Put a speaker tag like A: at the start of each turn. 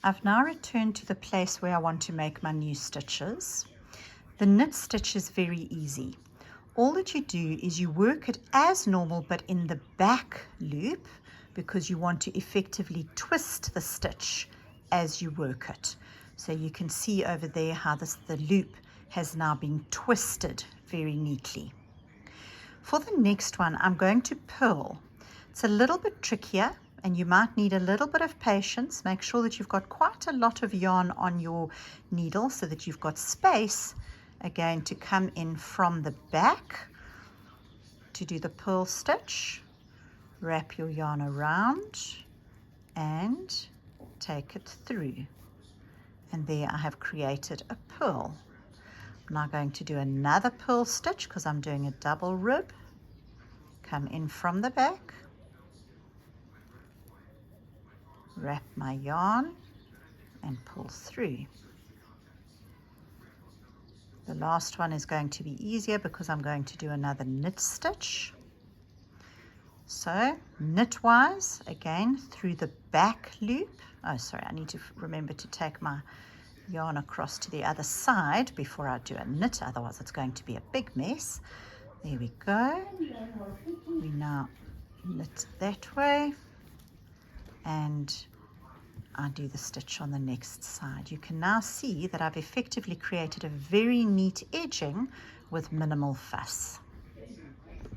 A: I've now returned to the place where I want to make my new stitches. The knit stitch is very easy. All that you do is you work it as normal but in the back loop, because you want to effectively twist the stitch as you work it. So you can see over there how the loop has now been twisted very neatly. For the next one, I'm going to purl. It's a little bit trickier and you might need a little bit of patience. Make sure that you've got quite a lot of yarn on your needle so that you've got space again to come in from the back to do the purl stitch. Wrap your yarn around and take it through. And there I have created a purl. I'm now going to do another purl stitch because I'm doing a double rib. Come in from the back, wrap my yarn and pull through. The last one is going to be easier because I'm going to do another knit stitch. So knitwise, again through the back loop. Oh, sorry, I need to remember to take my yarn across to the other side before I do a knit, otherwise it's going to be a big mess. There we go. We now knit that way and I do the stitch on the next side. You can now see that I've effectively created a very neat edging with minimal fuss.